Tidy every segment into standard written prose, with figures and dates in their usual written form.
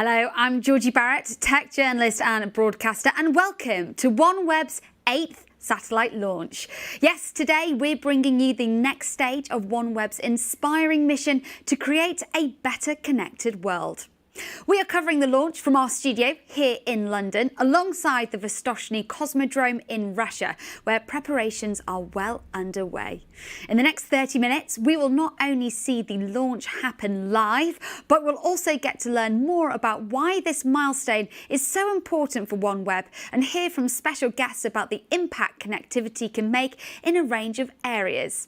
Hello, I'm Georgie Barrett, tech journalist and broadcaster, and welcome to OneWeb's 8th satellite launch. Yes, today we're bringing you the next stage of OneWeb's inspiring mission to create a better connected world. We are covering the launch from our studio here in London, alongside the Vostochny Cosmodrome in Russia, where preparations are well underway. In the next 30 minutes, we will not only see the launch happen live, but we'll also get to learn more about why this milestone is so important for OneWeb and hear from special guests about the impact connectivity can make in a range of areas.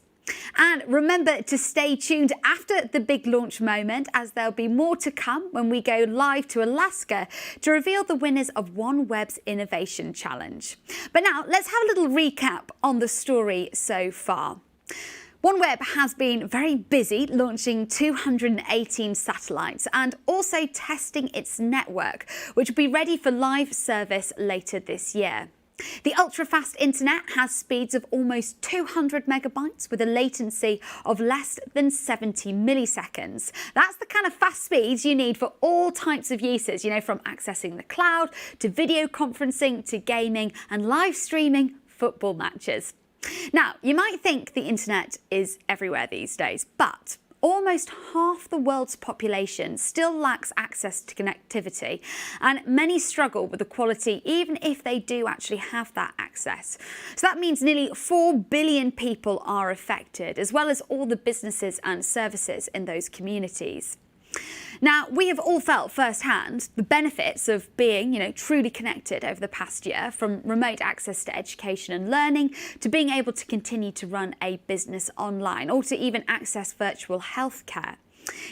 And remember to stay tuned after the big launch moment, as there'll be more to come when we go live to Alaska to reveal the winners of OneWeb's Innovation Challenge. But now let's have a little recap on the story so far. OneWeb has been very busy launching 218 satellites and also testing its network, which will be ready for live service later this year. The ultra-fast internet has speeds of almost 200 megabytes with a latency of less than 70 milliseconds. That's the kind of fast speeds you need for all types of uses, from accessing the cloud to video conferencing to gaming and live streaming football matches. Now, you might think the internet is everywhere these days, but almost half the world's population still lacks access to connectivity, and many struggle with the quality even if they do actually have that access. So that means nearly 4 billion people are affected, as well as all the businesses and services in those communities. Now, we have all felt firsthand the benefits of being, truly connected over the past year, from remote access to education and learning, to being able to continue to run a business online, or to even access virtual healthcare.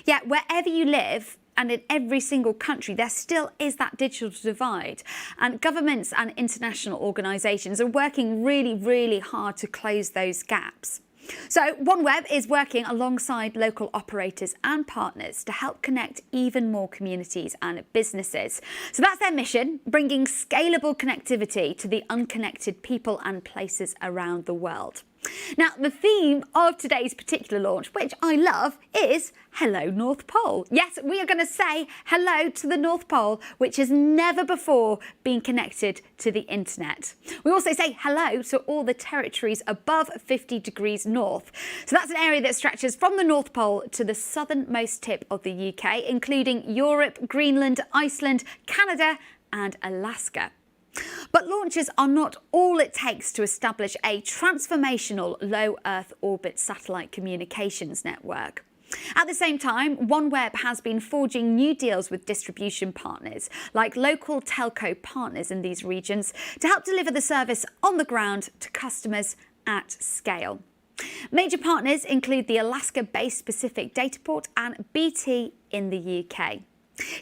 Yet, wherever you live, and in every single country, there still is that digital divide. And governments and international organisations are working really, really hard to close those gaps. So OneWeb is working alongside local operators and partners to help connect even more communities and businesses. So that's their mission, bringing scalable connectivity to the unconnected people and places around the world. Now, the theme of today's particular launch, which I love, is Hello North Pole. Yes, we are going to say hello to the North Pole, which has never before been connected to the internet. We also say hello to all the territories above 50 degrees north. So that's an area that stretches from the North Pole to the southernmost tip of the UK, including Europe, Greenland, Iceland, Canada and Alaska. But launches are not all it takes to establish a transformational low Earth orbit satellite communications network. At the same time, OneWeb has been forging new deals with distribution partners, like local telco partners in these regions, to help deliver the service on the ground to customers at scale. Major partners include the Alaska-based Pacific Dataport and BT in the UK.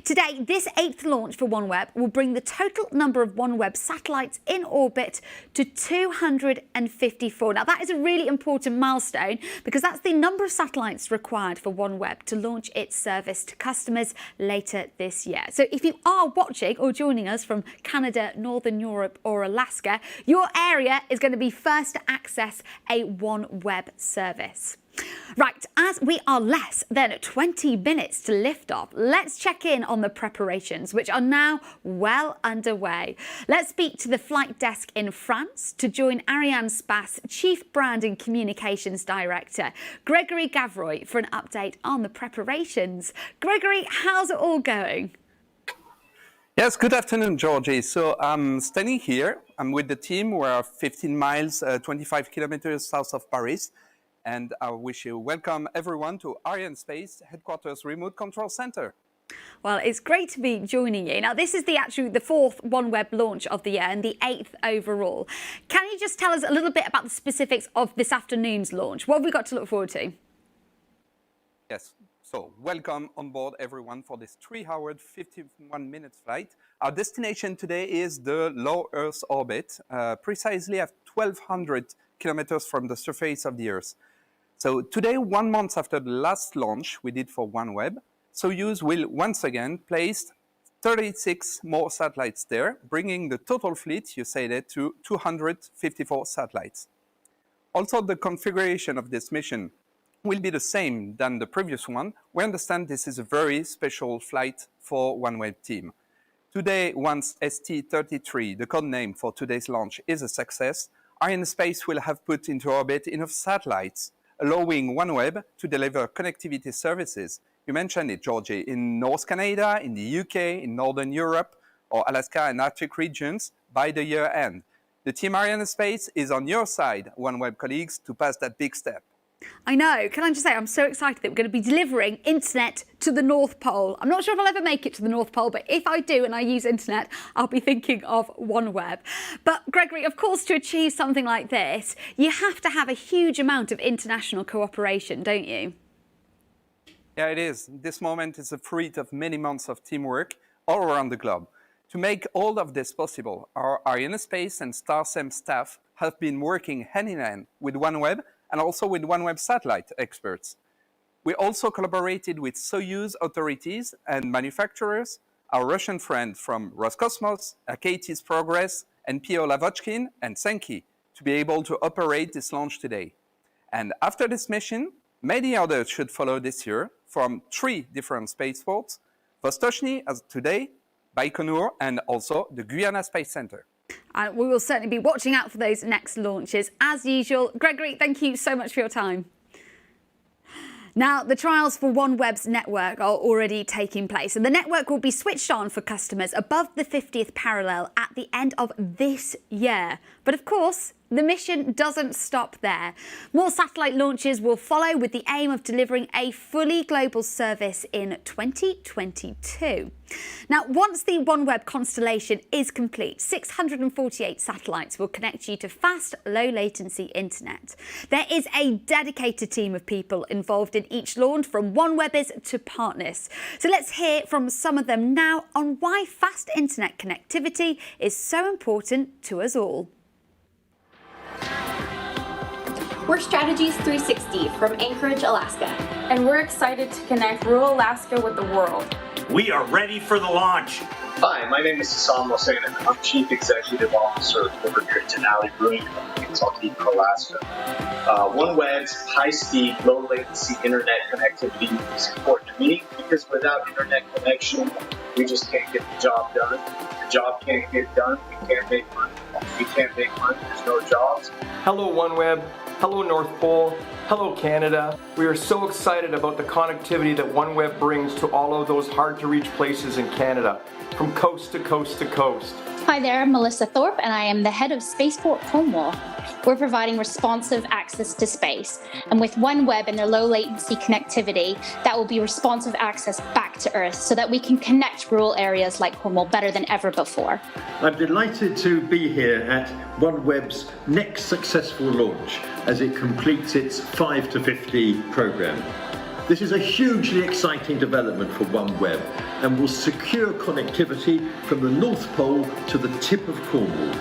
Today, this 8th launch for OneWeb will bring the total number of OneWeb satellites in orbit to 254. Now, that is a really important milestone because that's the number of satellites required for OneWeb to launch its service to customers later this year. So if you are watching or joining us from Canada, Northern Europe or Alaska, your area is going to be first to access a OneWeb service. Right, as we are less than 20 minutes to liftoff, let's check in on the preparations, which are now well underway. Let's speak to the flight desk in France to join Arianespace Chief Brand and Communications Director, Gregory Gavroy, for an update on the preparations. Gregory, how's it all going? Yes, good afternoon, Georgie. So I'm standing here. I'm with the team. We're 15 miles, 25 kilometers south of Paris. And I wish you welcome everyone to Arianespace Headquarters Remote Control Center. Well, it's great to be joining you. Now, this is the 4th OneWeb launch of the year and the 8th overall. Can you just tell us a little bit about the specifics of this afternoon's launch? What have we got to look forward to? Yes. So welcome on board, everyone, for this 3-hour, 51-minute flight. Our destination today is the low Earth orbit, precisely at 1,200 kilometers from the surface of the Earth. So today, 1 month after the last launch we did for OneWeb, Soyuz will once again place 36 more satellites there, bringing the total fleet, you say that, to 254 satellites. Also, the configuration of this mission will be the same than the previous one, we understand this is a very special flight for OneWeb team. Today, once ST33, the code name for today's launch, is a success, Arianespace will have put into orbit enough satellites, allowing OneWeb to deliver connectivity services. You mentioned it, Georgie, in North Canada, in the UK, in Northern Europe, or Alaska and Arctic regions by the year end. The team Arianespace is on your side, OneWeb colleagues, to pass that big step. I know. Can I just say, I'm so excited that we're going to be delivering internet to the North Pole. I'm not sure if I'll ever make it to the North Pole, but if I do and I use internet, I'll be thinking of OneWeb. But Gregory, of course, to achieve something like this, you have to have a huge amount of international cooperation, don't you? Yeah, it is. This moment is a fruit of many months of teamwork all around the globe. To make all of this possible, our Arianespace and Starsem staff have been working hand in hand with OneWeb and also with OneWeb satellite experts. We also collaborated with Soyuz authorities and manufacturers, our Russian friend from Roscosmos, Akatis Progress, and P.O. Lavochkin and Senki, to be able to operate this launch today. And after this mission, many others should follow this year from 3 different spaceports, Vostochny as today, Baikonur, and also the Guyana Space Center. And we will certainly be watching out for those next launches as usual. Gregory, thank you so much for your time. Now, the trials for OneWeb's network are already taking place, and the network will be switched on for customers above the 50th parallel at the end of this year. But of course, the mission doesn't stop there. More satellite launches will follow with the aim of delivering a fully global service in 2022. Now, once the OneWeb constellation is complete, 648 satellites will connect you to fast, low-latency internet. There is a dedicated team of people involved in each launch, from OneWebers to partners. So let's hear from some of them now on why fast internet connectivity is so important to us all. We're Strategies 360 from Anchorage, Alaska. And we're excited to connect rural Alaska with the world. We are ready for the launch. Hi, my name is Stéphane Israël. I'm Chief Executive Officer over here at Denali Brewing Company in Saltillo, Alaska. OneWeb's high-speed, low-latency internet connectivity is important to me because without internet connection, we just can't get the job done. The job can't get done, we can't make money. If we can't make money, there's no jobs. Hello OneWeb, hello North Pole, hello Canada. We are so excited about the connectivity that OneWeb brings to all of those hard-to-reach places in Canada, from coast to coast to coast. Hi there, I'm Melissa Thorpe, and I am the head of Spaceport Cornwall. We're providing responsive access to space, and with OneWeb and their low latency connectivity, that will be responsive access back to Earth so that we can connect rural areas like Cornwall better than ever before. I'm delighted to be here at OneWeb's next successful launch as it completes its 5 to 50 program. This is a hugely exciting development for OneWeb and will secure connectivity from the North Pole to the tip of Cornwall.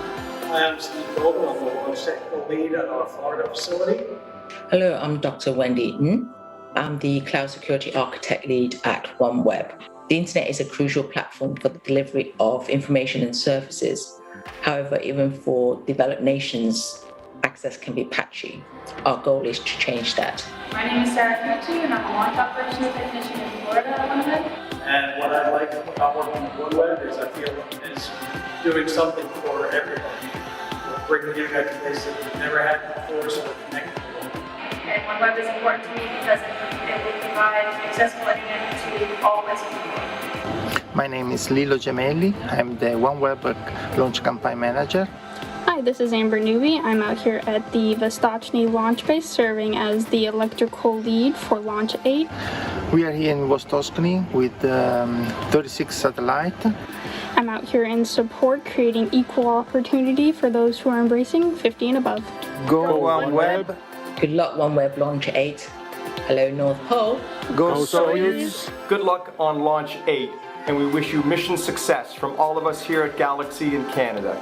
I am Steve Goldman, I'm the launch technical lead at our Florida facility. Hello, I'm Dr. Wendy Ng. I'm the Cloud Security Architect Lead at OneWeb. The internet is a crucial platform for the delivery of information and services. However, even for developed nations, access can be patchy. Our goal is to change that. My name is Sarah Knutu, and I'm a launch operations technician in Florida at OneWeb. And what I like about working with OneWeb is I feel is doing something for everybody. We're bringing internet to places that we've never had before, so we're connected to them. And OneWeb is important to me because it will provide accessible internet to all places in the world. My name is Lilo Gemelli. I'm the OneWeb Launch Campaign Manager. Hi, this is Amber Newby. I'm out here at the Vostochny launch base serving as the electrical lead for Launch 8. We are here in Vostochny with 36 satellites. I'm out here in support, creating equal opportunity for those who are embracing 50 and above. Go OneWeb. Good luck OneWeb Launch 8. Hello North Pole. Go Soyuz. Good luck on Launch 8, and we wish you mission success from all of us here at Galaxy in Canada.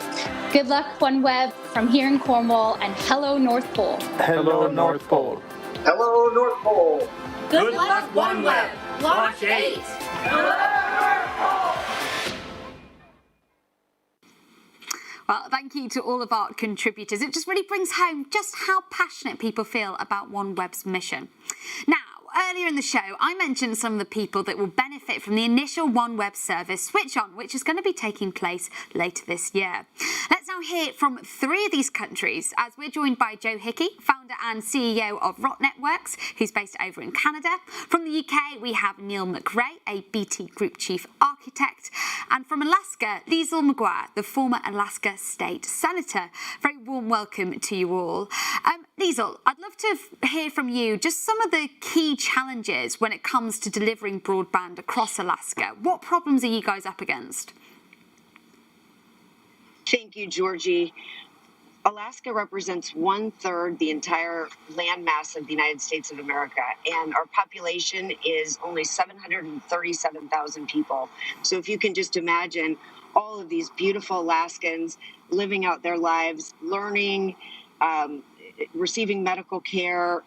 Good luck, OneWeb, from here in Cornwall, and hello, North Pole. Hello North Pole. Hello, North Pole. Good luck, OneWeb. Launch 8. Well, thank you to all of our contributors. It just really brings home just how passionate people feel about OneWeb's mission. Now, earlier in the show, I mentioned some of the people that will benefit from the initial OneWeb service switch on, which is going to be taking place later this year. Let's now hear from 3 of these countries as we're joined by Joe Hickey, founder and CEO of Rot Networks, who's based over in Canada. From the UK, we have Neil McRae, a BT Group Chief Architect. And from Alaska, Liesl McGuire, the former Alaska State Senator. Very warm welcome to you all. Liesl, I'd love to hear from you just some of the key challenges when it comes to delivering broadband across Alaska. What problems are you guys up against? Thank you, Georgie. Alaska represents 1/3 the entire landmass of the United States of America, and our population is only 737,000 people. So if you can just imagine all of these beautiful Alaskans living out their lives, learning, receiving medical care,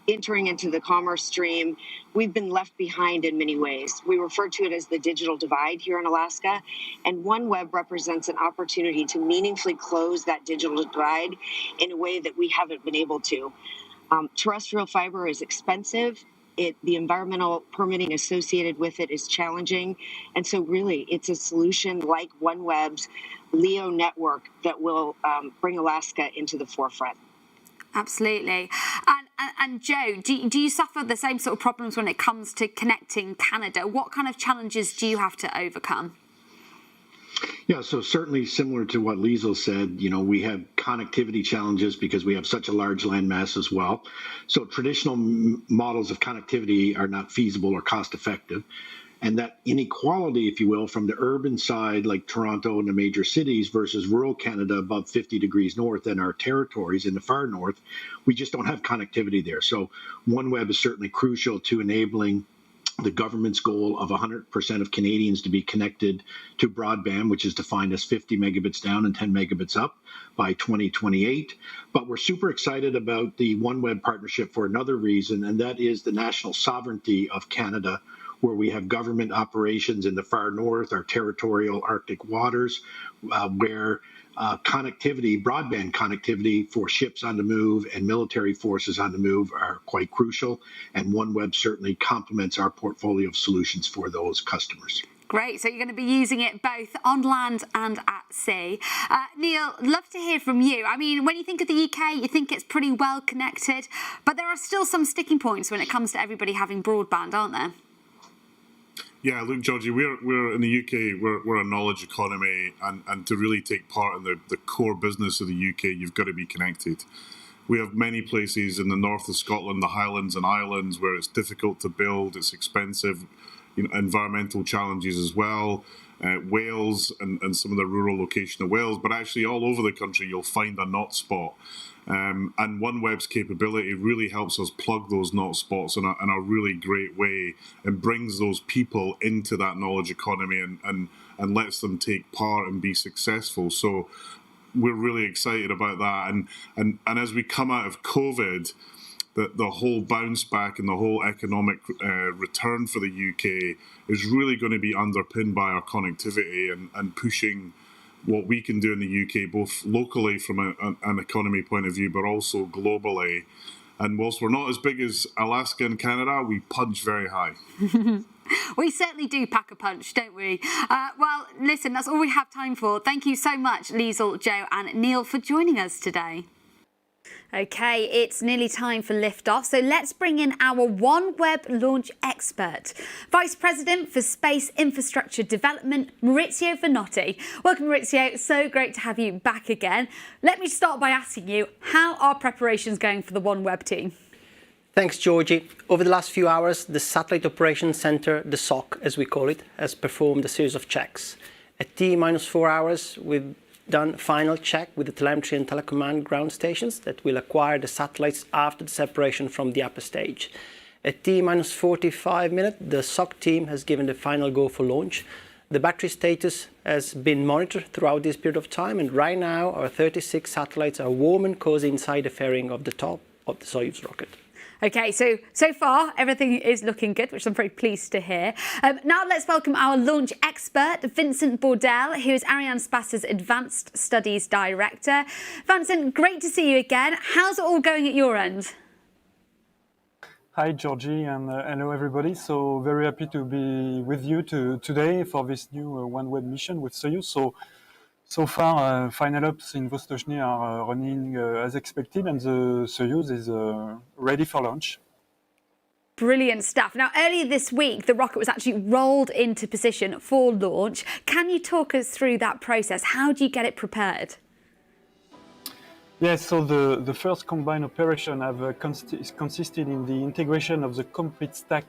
entering into the commerce stream, we've been left behind in many ways. We refer to it as the digital divide here in Alaska, and OneWeb represents an opportunity to meaningfully close that digital divide in a way that we haven't been able to. Terrestrial fiber is expensive. The environmental permitting associated with it is challenging. And so really, it's a solution like OneWeb's LEO network that will bring Alaska into the forefront. Absolutely. And Joe, do you suffer the same sort of problems when it comes to connecting Canada? What kind of challenges do you have to overcome? Yeah, so certainly similar to what Liesl said, we have connectivity challenges because we have such a large landmass as well. So traditional models of connectivity are not feasible or cost effective. And that inequality, if you will, from the urban side, like Toronto and the major cities, versus rural Canada above 50 degrees north and our territories in the far north, we just don't have connectivity there. So OneWeb is certainly crucial to enabling the government's goal of 100% of Canadians to be connected to broadband, which is defined as 50 megabits down and 10 megabits up by 2028. But we're super excited about the OneWeb partnership for another reason, and that is the national sovereignty of Canada, where we have government operations in the far north, our territorial Arctic waters, where connectivity, broadband connectivity for ships on the move and military forces on the move are quite crucial. And OneWeb certainly complements our portfolio of solutions for those customers. Great. So you're going to be using it both on land and at sea. Neil, love to hear from you. I mean, when you think of the UK, you think it's pretty well connected, but there are still some sticking points when it comes to everybody having broadband, aren't there? Yeah, look, Georgie, we're in the UK, we're a knowledge economy, and to really take part in the core business of the UK, you've got to be connected. We have many places in the north of Scotland, the Highlands and Islands, where it's difficult to build, it's expensive, environmental challenges as well. Wales and some of the rural location of Wales, but actually all over the country you'll find a not spot. And OneWeb's capability really helps us plug those not spots in a really great way, and brings those people into that knowledge economy and lets them take part and be successful. So we're really excited about that. And as we come out of COVID, the whole bounce back and the whole economic return for the UK is really going to be underpinned by our connectivity and pushing what we can do in the UK, both locally from an economy point of view, but also globally. And whilst we're not as big as Alaska and Canada, we punch very high. We certainly do pack a punch, don't we? Well, listen, that's all we have time for. Thank you so much, Liesl, Joe and Neil, for joining us today. Okay, it's nearly time for liftoff, so let's bring in our OneWeb Launch expert, Vice President for Space Infrastructure Development, Maurizio Vanotti. Welcome, Maurizio. So great to have you back again. Let me start by asking you, how are preparations going for the OneWeb team? Thanks, Georgie. Over the last few hours, the Satellite Operations Center, the SOC as we call it, has performed a series of checks. At T-4 hours, we've done final check with the telemetry and telecommand ground stations that will acquire the satellites after the separation from the upper stage. At T-45 minutes, the SOC team has given the final go for launch. The battery status has been monitored throughout this period of time, and right now our 36 satellites are warm and cozy inside the fairing of the top of the Soyuz rocket. Okay, so far everything is looking good, which I'm very pleased to hear. Now let's welcome our launch expert, Vincent Bordel, who is Arianespace's Advanced Studies Director. Vincent, great to see you again. How's it all going at your end? Hi, Georgie, and hello, everybody. So very happy to be with you today for this new OneWeb mission with Soyuz. So far, final ops in Vostochny are running as expected, and the Soyuz is ready for launch. Brilliant stuff. Now, earlier this week, the rocket was actually rolled into position for launch. Can you talk us through that process? How do you get it prepared? Yes, so the first combined operation have consisted in the integration of the complete stack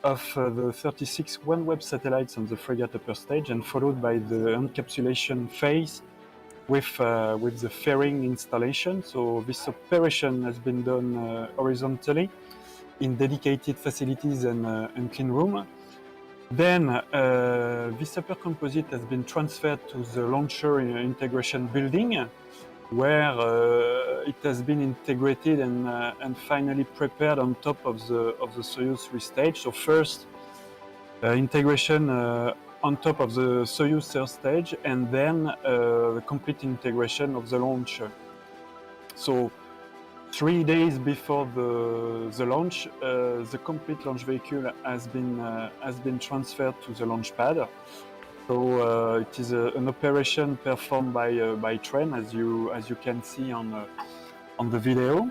of the 36 OneWeb satellites on the frigate upper stage, and followed by the encapsulation phase with the fairing installation. So this operation has been done horizontally in dedicated facilities and clean room. Then this upper composite has been transferred to the launcher integration building, where it has been integrated and finally prepared on top of the Soyuz 3 stage. So first integration on top of the Soyuz third stage, and then the complete integration of the launcher. So 3 days before the launch, the complete launch vehicle has been transferred to the launch pad. So it is an operation performed by train, as you can see on the video.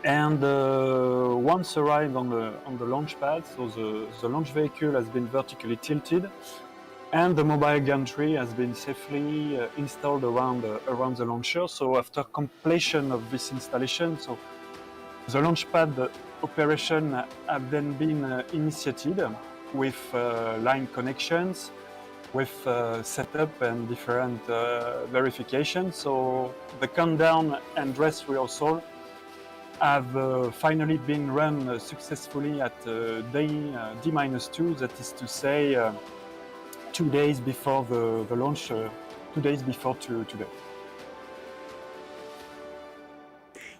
And once arrived on the launch pad, so the launch vehicle has been vertically tilted, and the mobile gantry has been safely installed around the launcher. So after completion of this installation, so the launch pad operation have then been initiated with line connections, with setup and different verifications. So the countdown and dress rehearsal have finally been run successfully at day D-2, that is to say 2 days before the launch, 2 days before today.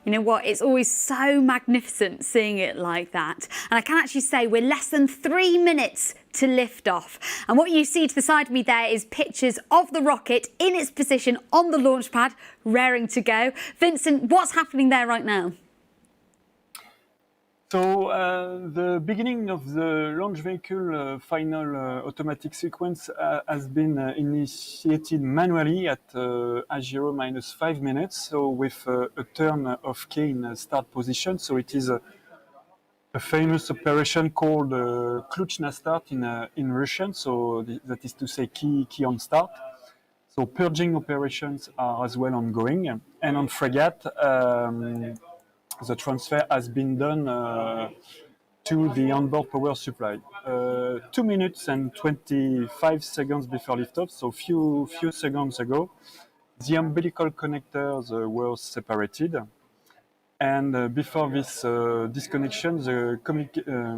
You know what, it's always so magnificent seeing it like that. And I can actually say we're less than 3 minutes to lift off. And what you see to the side of me there is pictures of the rocket in its position on the launch pad, raring to go. Vincent, what's happening there right now? So the beginning of the launch vehicle final automatic sequence has been initiated manually at A0 minus 5 minutes, so with a turn of key in start position. So it is a famous operation called Kluch na start in Russian, so that is to say key on start. So purging operations are as well ongoing, and on frigate, the transfer has been done to the onboard power supply. 2 minutes and 25 seconds before liftoff, so few seconds ago, the umbilical connectors were separated. And before this disconnection, the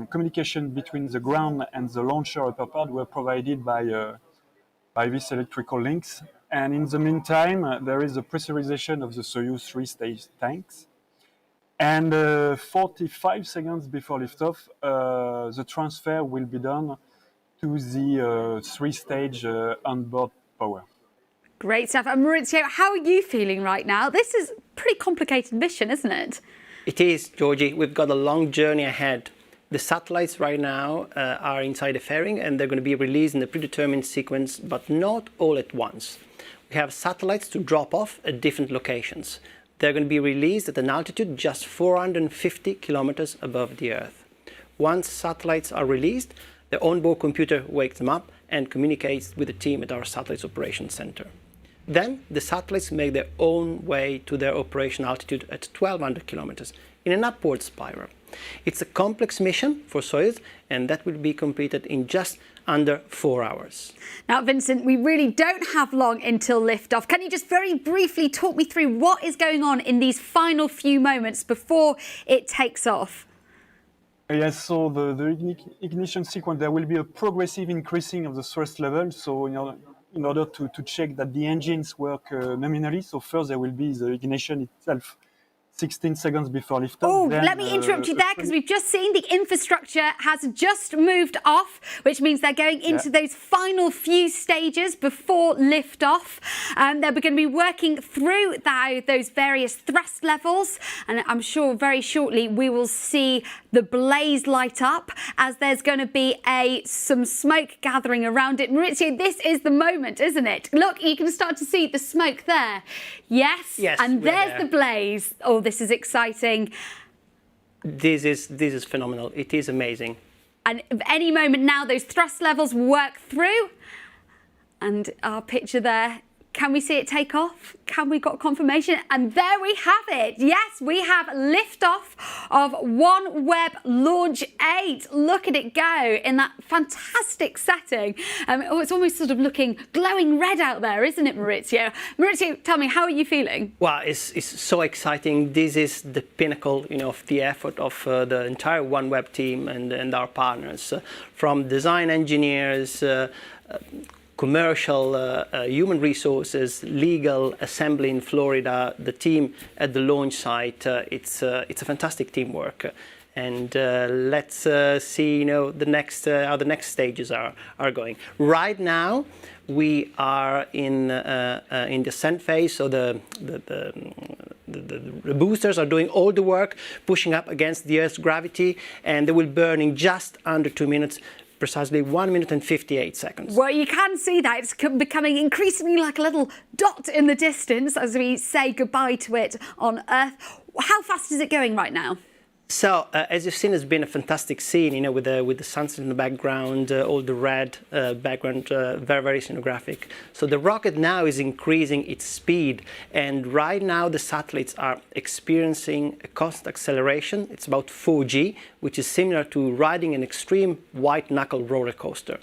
communication between the ground and the launcher upper part were provided by these electrical links. And in the meantime, there is a pressurization of the Soyuz 3 stage tanks. And 45 seconds before liftoff, the transfer will be done to the 3-stage onboard power. Great stuff. And Maurizio, how are you feeling right now? This is a pretty complicated mission, isn't it? It is, Georgie. We've got a long journey ahead. The satellites right now are inside the fairing, and they're going to be released in the predetermined sequence, but not all at once. We have satellites to drop off at different locations. They're going to be released at an altitude just 450 kilometers above the Earth. Once satellites are released, the onboard computer wakes them up and communicates with the team at our Satellites Operations Center. Then the satellites make their own way to their operation altitude at 1200 kilometers in an upward spiral. It's a complex mission for Soyuz, and that will be completed in just under 4 hours. Now, Vincent, we really don't have long until liftoff. Can you just very briefly talk me through what is going on in these final few moments before it takes off? Yes, so the ignition sequence, there will be a progressive increasing of the thrust level. So in order to check that the engines work nominally, so first there will be the ignition itself. 16 seconds before liftoff. Oh, let me interrupt you there, because we've just seen the infrastructure has just moved off, which means they're going into those final few stages before liftoff. They're going to be working through those various thrust levels, and I'm sure very shortly we will see the blaze light up as there's going to be some smoke gathering around it. Maurizio, this is the moment, isn't it? Look, you can start to see the smoke there. Yes, and there's the blaze. Oh, this is exciting. This is phenomenal. It is amazing. And at any moment now, those thrust levels work through. And our picture there, can we see it take off? Can we got confirmation? And there we have it. Yes, we have liftoff of OneWeb Launch 8. Look at it go in that fantastic setting. It's almost sort of looking glowing red out there, isn't it, Maurizio? Maurizio, tell me, how are you feeling? Well, it's so exciting. This is the pinnacle, of the effort of the entire OneWeb team and our partners, from design engineers, commercial, human resources, legal, assembly in Florida, the team at the launch site. It's a fantastic teamwork. And let's see, the next how the next stages are going. Right now, we are in the ascent phase, so the boosters are doing all the work, pushing up against the Earth's gravity, and they will burn in just under 2 minutes. Precisely 1 minute and 58 seconds. Well, you can see that it's becoming increasingly like a little dot in the distance as we say goodbye to it on Earth. How fast is it going right now? So, as you've seen, it's been a fantastic scene, with the sunset in the background, all the red background, very, very scenographic. So the rocket now is increasing its speed, and right now the satellites are experiencing a constant acceleration. It's about 4G, which is similar to riding an extreme white-knuckle roller coaster.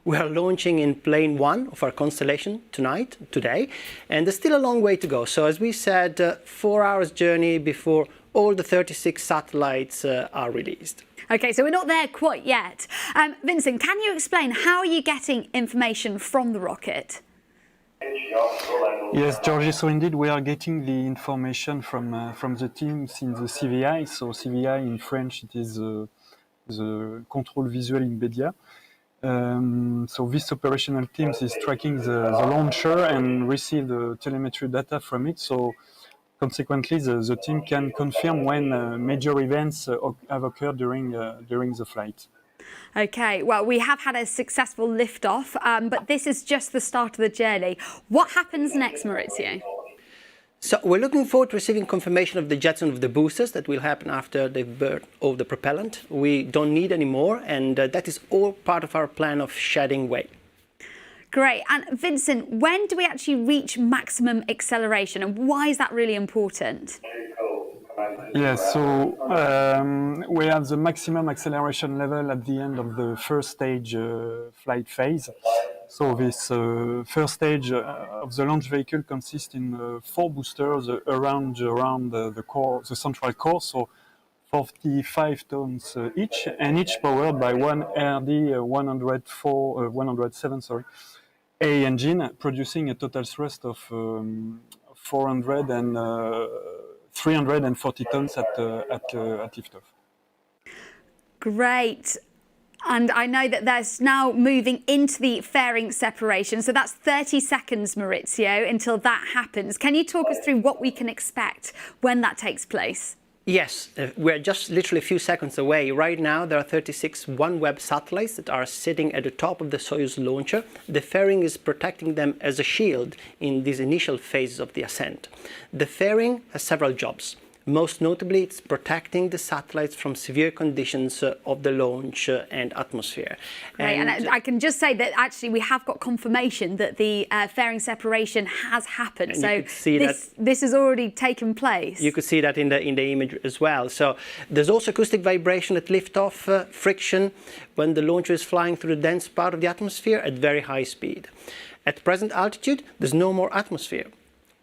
We are launching in plane 1 of our constellation today, and there's still a long way to go. So as we said, 4 hours journey before all the 36 satellites are released. Okay, so we're not there quite yet. Vincent, can you explain how are you getting information from the rocket? Yes, Georgie, so indeed we are getting the information from the teams in the CVI. So CVI in French, it is the Control Visual Immédiat. So this operational team is tracking the launcher and receive the telemetry data from it. So consequently, the team can confirm when major events have occurred during the flight. Okay, well, we have had a successful liftoff, but this is just the start of the journey. What happens next, Maurizio? So we're looking forward to receiving confirmation of the jetson of the boosters. That will happen after they've burned all the propellant. We don't need any more, and that is all part of our plan of shedding weight. Great. And Vincent, when do we actually reach maximum acceleration, and why is that really important? Yes, so we have the maximum acceleration level at the end of the first stage flight phase. So this first stage of the launch vehicle consists in 4 boosters around the core, the central core, so 45 tons each, and each powered by one RD 107, A engine, producing a total thrust of 340 tons at liftoff. Great. And I know that there's now moving into the fairing separation. So that's 30 seconds, Maurizio, until that happens. Can you talk us through what we can expect when that takes place? Yes, we're just literally a few seconds away. Right now, there are 36 OneWeb satellites that are sitting at the top of the Soyuz launcher. The fairing is protecting them as a shield in these initial phases of the ascent. The fairing has several jobs. Most notably, it's protecting the satellites from severe conditions of the launch and atmosphere. Right, and I can just say that actually we have got confirmation that the fairing separation has happened. So this has already taken place. You could see that in the image as well. So there's also acoustic vibration at liftoff, friction when the launcher is flying through the dense part of the atmosphere at very high speed. At present altitude, there's no more atmosphere.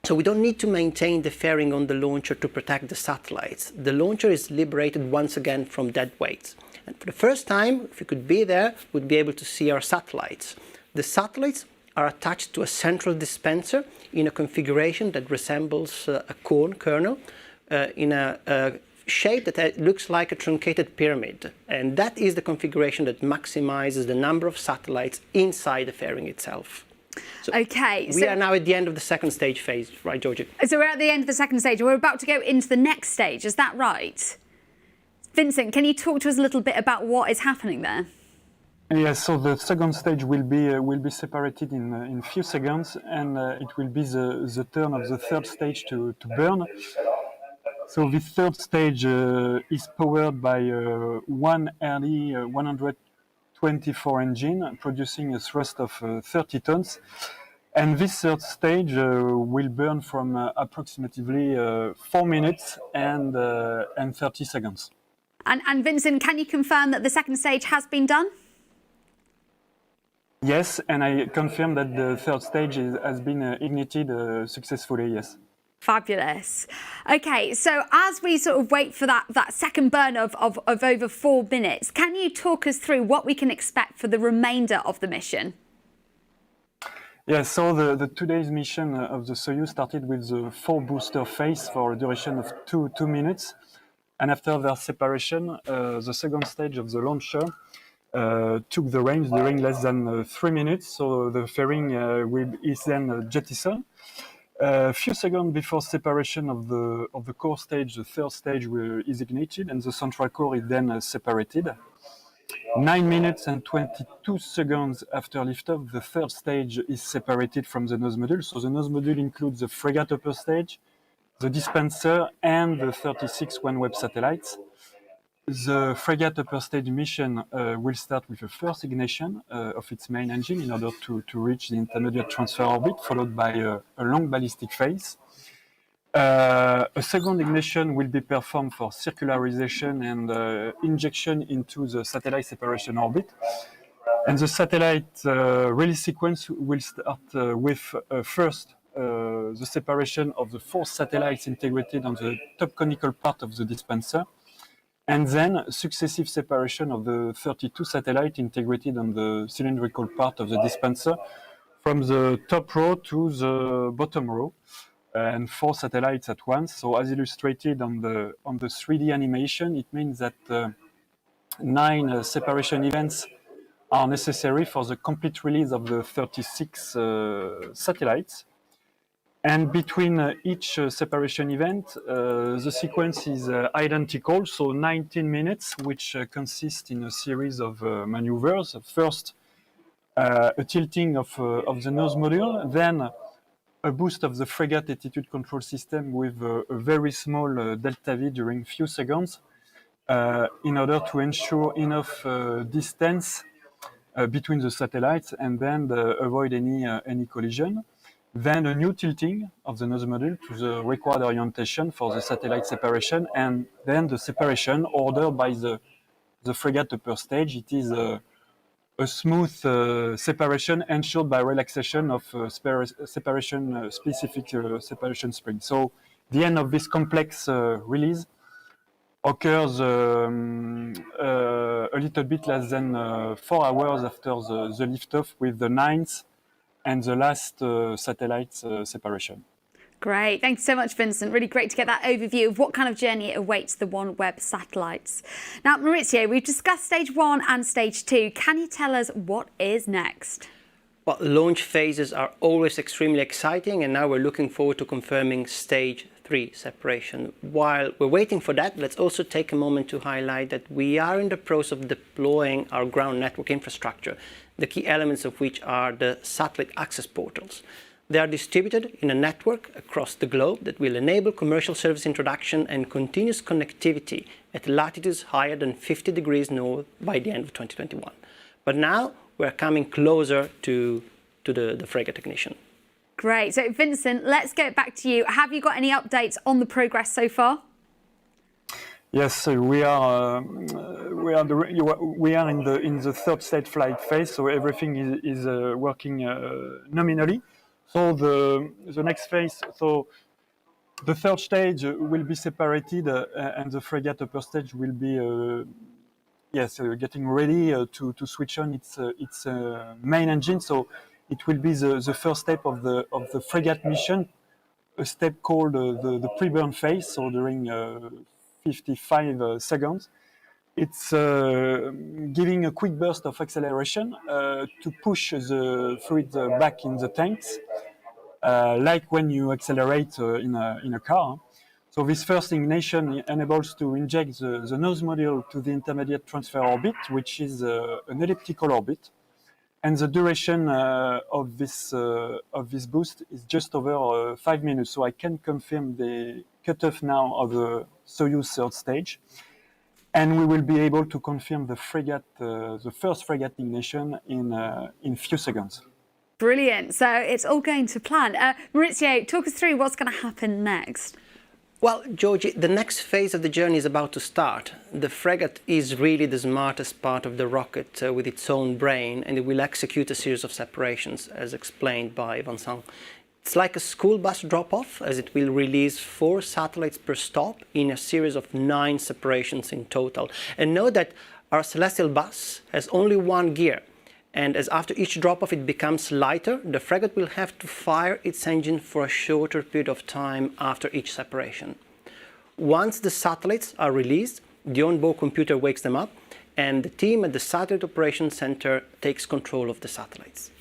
So we don't need to maintain the fairing on the launcher to protect the satellites. The launcher is liberated once again from dead weight. And for the first time, if we could be there, we'd be able to see our satellites. The satellites are attached to a central dispenser in a configuration that resembles a corn kernel. in a shape that looks like a truncated pyramid. And that is the configuration that maximizes the number of satellites inside the fairing itself. So we are now at the end of the second stage phase, right, Georgie? So we're at the end of the second stage. We're about to go into the next stage. Is that right? Vincent, can you talk to us a little bit about what is happening there? Yes, so the second stage will be separated in few seconds, and it will be the turn of the third stage to burn. So this third stage is powered by one early 124 engine, producing a thrust of 30 tons. And this third stage will burn from approximately 4 minutes and 30 seconds. And Vincent, can you confirm that the second stage has been done? Yes, and I confirm that the third stage has been ignited successfully, yes. Fabulous. Okay, so as we sort of wait for that second burn of over 4 minutes, can you talk us through what we can expect for the remainder of the mission? Yeah, so the today's mission of the Soyuz started with the 4 booster phase for a duration of two minutes. And after their separation, the second stage of the launcher took the range during less than 3 minutes. So the fairing is then jettisoned. A few seconds before separation of the core stage, the third stage is ignited and the central core is then separated. 9 minutes and 22 seconds after liftoff, the third stage is separated from the nose module. So the nose module includes the frigate upper stage, the dispenser, and the 36 OneWeb satellites. The frigate upper stage mission will start with a first ignition of its main engine in order to reach the intermediate transfer orbit, followed by a long ballistic phase. A second ignition will be performed for circularization and injection into the satellite separation orbit. And the satellite release sequence will start with first the separation of the 4 satellites integrated on the top conical part of the dispenser, and then successive separation of the 32 satellites integrated on the cylindrical part of the dispenser from the top row to the bottom row, and 4 satellites at once. So as illustrated on the 3D animation, it means that 9 separation events are necessary for the complete release of the 36 satellites. And between each separation event, the sequence is identical, so 19 minutes, which consist in a series of maneuvers. First, a tilting of the nose module, then a boost of the frigate attitude control system with a very small delta V during few seconds in order to ensure enough distance between the satellites and then avoid any collision. Then a new tilting of the nose module to the required orientation for the satellite separation, and then the separation ordered by the frigate upper stage. It is a smooth separation ensured by relaxation of specific separation spring. So the end of this complex release occurs a little bit less than 4 hours after the liftoff, with the 9th and the last satellite separation. Great. Thanks so much, Vincent. Really great to get that overview of what kind of journey awaits the OneWeb satellites. Now, Maurizio, we've discussed stage 1 and stage 2. Can you tell us what is next? Well, launch phases are always extremely exciting, and now we're looking forward to confirming stage 3 separation. While we're waiting for that, let's also take a moment to highlight that we are in the process of deploying our ground network infrastructure, the key elements of which are the satellite access portals. They are distributed in a network across the globe that will enable commercial service introduction and continuous connectivity at latitudes higher than 50 degrees north by the end of 2021. But now we're coming closer to the frigate ignition. Great. So, Vincent, let's get back to you. Have you got any updates on the progress so far? Yes, so we are in the third stage flight phase, so everything is working nominally. So the next phase, so the third stage will be separated, and the frigate upper stage will be getting ready to switch on its main engine. So it will be the first step of the frigate mission a step called the pre-burn phase. So during 55 seconds, it's giving a quick burst of acceleration to push the fluid back in the tanks, like when you accelerate in a car. So this first ignition enables to inject the nose module to the intermediate transfer orbit, which is an elliptical orbit. And the duration of this boost is just over 5 minutes. So I can confirm the cutoff now of the Soyuz third stage. And we will be able to confirm the frigate, the first frigate ignition in few seconds. Brilliant. So it's all going to plan. Maurizio, talk us through what's going to happen next. Well, Georgie, the next phase of the journey is about to start. The frigate is really the smartest part of the rocket with its own brain, and it will execute a series of separations, as explained by Vincent. It's like a school bus drop-off, as it will release 4 satellites per stop in a series of 9 separations in total. And note that our celestial bus has only 1 gear, and as after each drop-off it becomes lighter, the frigate will have to fire its engine for a shorter period of time after each separation. Once the satellites are released, the onboard computer wakes them up, and the team at the Satellite Operations Center takes control of the satellites.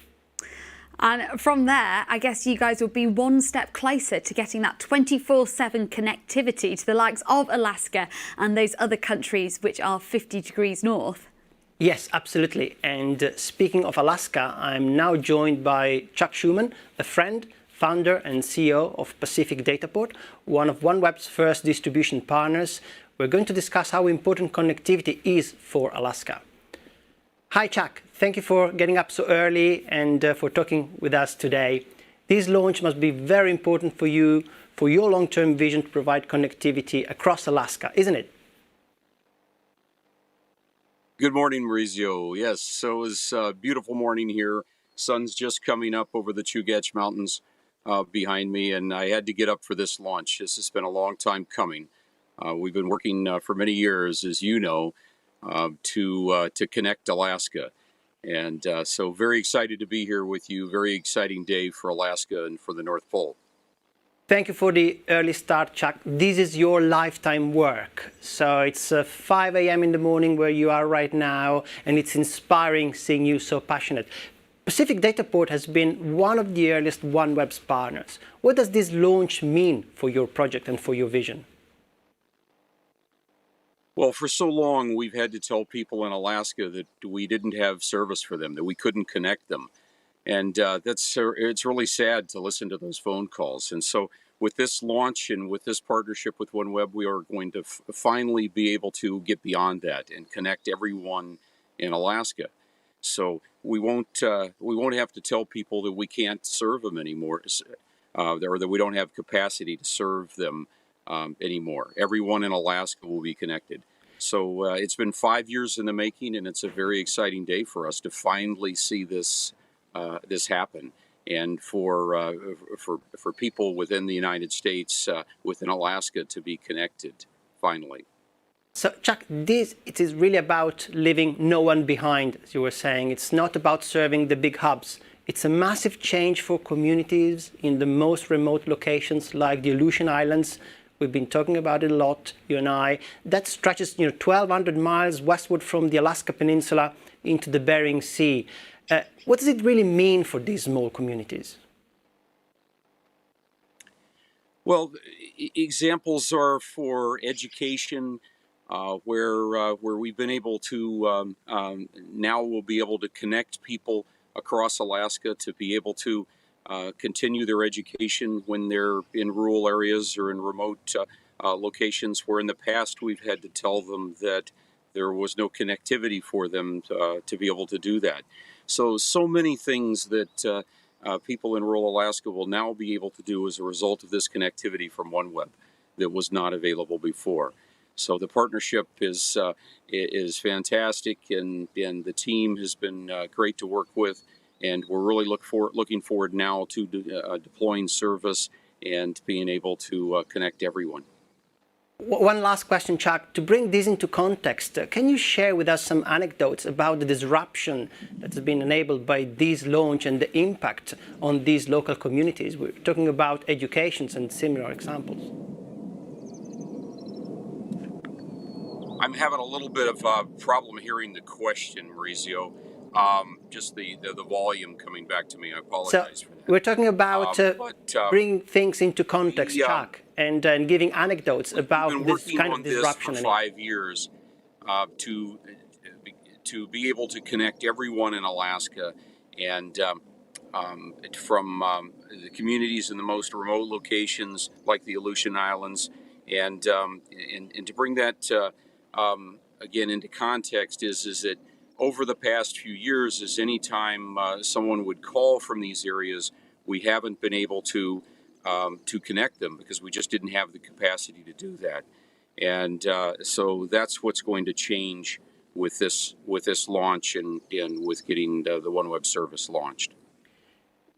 And from there, I guess you guys will be one step closer to getting that 24/7 connectivity to the likes of Alaska and those other countries which are 50 degrees north. Yes, absolutely. And speaking of Alaska, I'm now joined by Chuck Schumann, a friend, founder and CEO of Pacific Dataport, one of OneWeb's first distribution partners. We're going to discuss how important connectivity is for Alaska. Hi, Chuck. Thank you for getting up so early and for talking with us today. This launch must be very important for you, for your long-term vision to provide connectivity across Alaska, isn't it? Good morning, Maurizio. Yes, so it's a beautiful morning here. Sun's just coming up over the Chugach Mountains behind me, and I had to get up for this launch. This has been a long time coming. We've been working for many years, as you know, to connect Alaska. And so very excited to be here with you. Very exciting day for Alaska and for the North Pole. Thank you for the early start, Chuck. This is your lifetime work. So it's 5 a.m. in the morning where you are right now, and it's inspiring seeing you so passionate. Pacific Dataport has been one of the earliest OneWeb's partners. What does this launch mean for your project and for your vision? Well, for so long, we've had to tell people in Alaska that we didn't have service for them, that we couldn't connect them. And it's really sad to listen to those phone calls. And so with this launch and with this partnership with OneWeb, we are going to finally be able to get beyond that and connect everyone in Alaska. So we won't have to tell people that we can't serve them anymore, or that we don't have capacity to serve them anymore. Everyone in Alaska will be connected. So it's been 5 years in the making, and it's a very exciting day for us to finally see this happen, and for people within the United States, within Alaska, to be connected finally. So, Chuck, it is really about leaving no one behind, as you were saying. It's not about serving the big hubs. It's a massive change for communities in the most remote locations like the Aleutian Islands. We've been talking about it a lot, you and I. That stretches 1,200 miles westward from the Alaska Peninsula into the Bering Sea. What does it really mean for these small communities? Well, examples are for education, where we've been able to, now we'll be able to connect people across Alaska to be able to continue their education when they're in rural areas or in remote locations, where in the past we've had to tell them that there was no connectivity for them to be able to do that. So many things that people in rural Alaska will now be able to do as a result of this connectivity from OneWeb that was not available before. So the partnership is fantastic, and the team has been great to work with, and we're really looking forward now to deploying service and being able to connect everyone. One last question, Chuck. To bring this into context, can you share with us some anecdotes about the disruption that's been enabled by this launch and the impact on these local communities? We're talking about educations and similar examples. I'm having a little bit of a problem hearing the question, Maurizio. Just the volume coming back to me. I apologize for that. We're talking about bringing things into context, Chuck, and giving anecdotes about this kind of disruption. We've been working on this for 5 years to be able to connect everyone in Alaska, and from the communities in the most remote locations like the Aleutian Islands, and to bring that again into context is that over the past few years, is any time someone would call from these areas, we haven't been able to connect them because we just didn't have the capacity to do that. And so that's what's going to change with this launch and with getting the OneWeb service launched.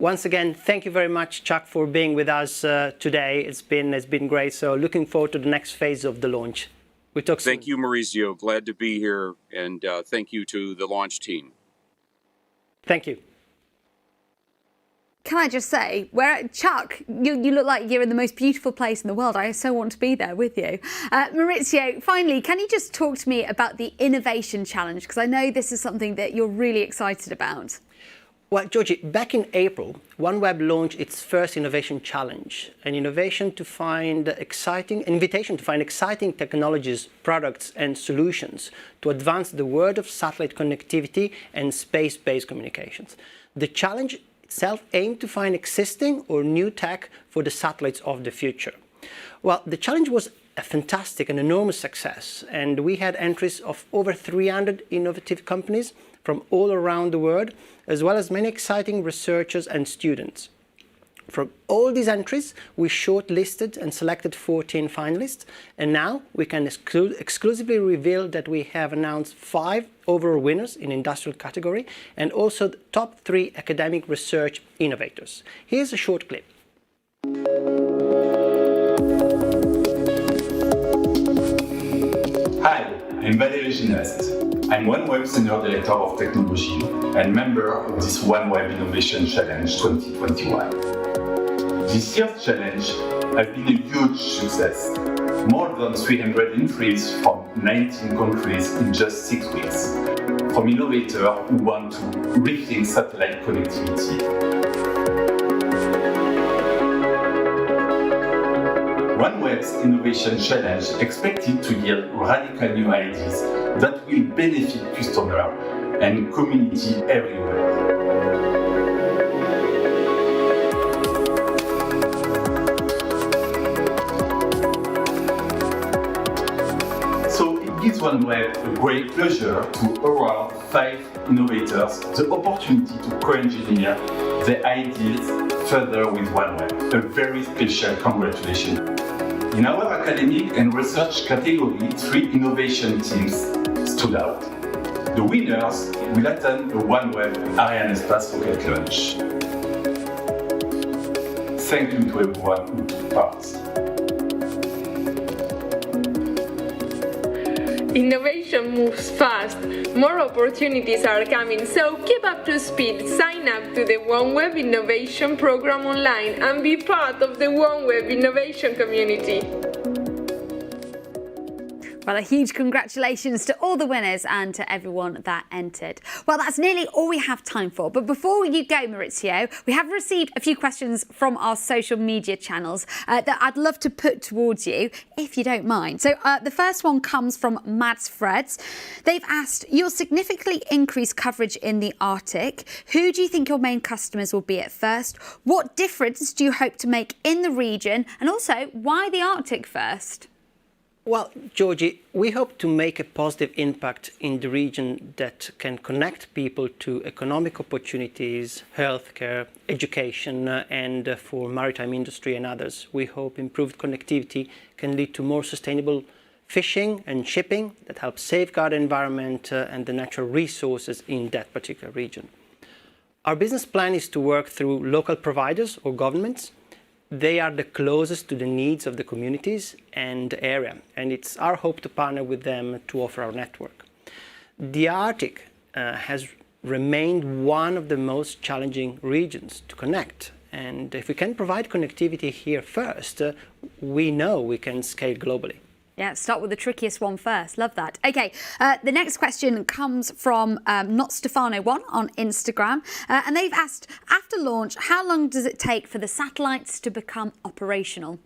Once again, thank you very much, Chuck, for being with us today. It's been great. So looking forward to the next phase of the launch. We talk soon. Thank you, Maurizio. Glad to be here, and thank you to the launch team. Thank you. Can I just say, Chuck, you look like you're in the most beautiful place in the world. I so want to be there with you. Maurizio, finally, can you just talk to me about the innovation challenge? Because I know this is something that you're really excited about. Well, Georgie, back in April, OneWeb launched its first innovation challenge, an invitation to find exciting technologies, products and solutions to advance the world of satellite connectivity and space-based communications. The challenge itself aimed to find existing or new tech for the satellites of the future. Well, the challenge was a fantastic and enormous success, and we had entries of over 300 innovative companies from all around the world, as well as many exciting researchers and students. From all these entries, we shortlisted and selected 14 finalists, and now we can exclusively reveal that we have announced 5 overall winners in industrial category and also the top 3 academic research innovators. Here's a short clip. Hi, I'm Valérie Gineste. I'm OneWeb Senior Director of Technology and member of this OneWeb Innovation Challenge 2021. This year's challenge has been a huge success. More than 300 entries from 19 countries in just 6 weeks, from innovators who want to rethink satellite connectivity. OneWeb's Innovation Challenge expected to yield radical new ideas that will benefit customers and community everywhere. So it gives OneWeb a great pleasure to award 5 innovators the opportunity to co-engineer their ideas further with OneWeb. A very special congratulations. In our academic and research category, 3 innovation teams stood out. The winners will attend the OneWeb Arianespace Flight Launch. Thank you to everyone who took part. Innovation moves fast. More opportunities are coming, so keep up to speed. Sign up to the OneWeb Innovation Program online and be part of the OneWeb Innovation community. Well, a huge congratulations to all the winners and to everyone that entered. Well, that's nearly all we have time for. But before you go, Maurizio, we have received a few questions from our social media channels that I'd love to put towards you, if you don't mind. So the first one comes from Mads Freds. They've asked, you'll significantly increase coverage in the Arctic. Who do you think your main customers will be at first? What difference do you hope to make in the region? And also, why the Arctic first? Well, Georgie, we hope to make a positive impact in the region that can connect people to economic opportunities, healthcare, education, and for maritime industry and others. We hope improved connectivity can lead to more sustainable fishing and shipping that helps safeguard the environment and the natural resources in that particular region. Our business plan is to work through local providers or governments. They are the closest to the needs of the communities and the area, and it's our hope to partner with them to offer our network. The Arctic has remained one of the most challenging regions to connect, and if we can provide connectivity here first, we know we can scale globally. Yeah, start with the trickiest one first. Love that. Okay, the next question comes from Not Stefano 1 on Instagram. And they've asked, after launch, how long does it take for the satellites to become operational?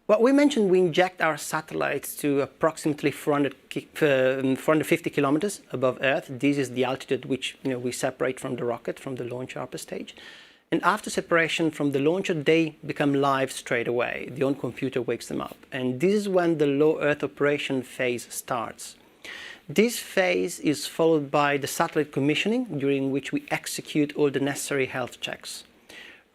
Well, we mentioned we inject our satellites to approximately 450 kilometers above Earth. This is the altitude which we separate from the rocket, from the launch upper stage. And after separation from the launcher, they become live straight away. The own computer wakes them up. And this is when the low Earth operation phase starts. This phase is followed by the satellite commissioning, during which we execute all the necessary health checks.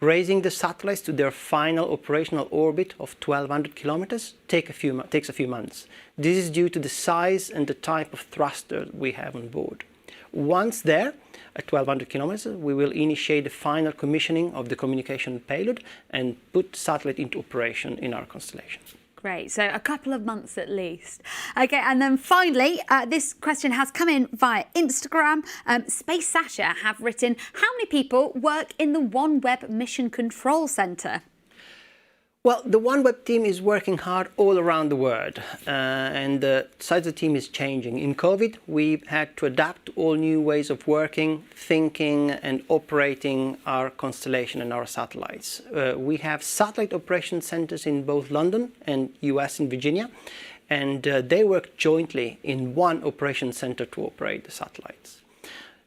Raising the satellites to their final operational orbit of 1,200 kilometers takes a few months. This is due to the size and the type of thruster we have on board. Once there, at 1,200 kilometers, we will initiate the final commissioning of the communication payload and put the satellite into operation in our constellation. Great, so a couple of months at least. Okay, and then finally, this question has come in via Instagram. Space Sasha have written, how many people work in the OneWeb Mission Control Center? Well, the OneWeb team is working hard all around the world, and the size of the team is changing. In COVID, we've had to adapt to all new ways of working, thinking, and operating our constellation and our satellites. We have satellite operation centers in both London and US in Virginia, and they work jointly in one operation center to operate the satellites.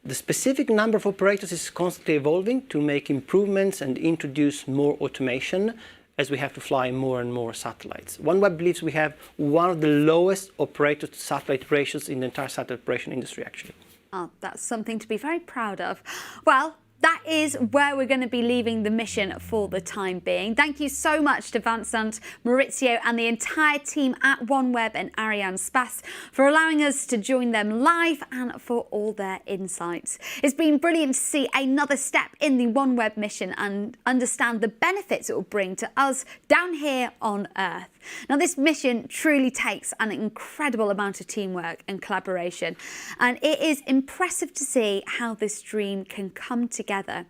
The specific number of operators is constantly evolving to make improvements and introduce more automation, as we have to fly more and more satellites. OneWeb believes we have one of the lowest operator to satellite ratios in the entire satellite operation industry, actually. Oh, that's something to be very proud of. Well, that is where we're going to be leaving the mission for the time being. Thank you so much to Vincent, Maurizio and the entire team at OneWeb and Arianespace for allowing us to join them live and for all their insights. It's been brilliant to see another step in the OneWeb mission and understand the benefits it will bring to us down here on Earth. Now, this mission truly takes an incredible amount of teamwork and collaboration, and it is impressive to see how this dream can come together.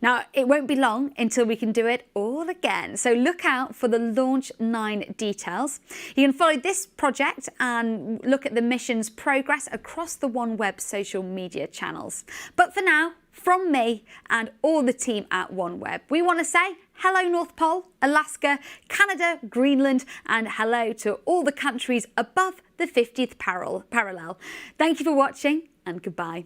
Now, it won't be long until we can do it all again, so look out for the Launch 9 details. You can follow this project and look at the mission's progress across the OneWeb social media channels. But for now, from me and all the team at OneWeb, we want to say hello North Pole, Alaska, Canada, Greenland, and hello to all the countries above the 50th parallel. Thank you for watching and goodbye.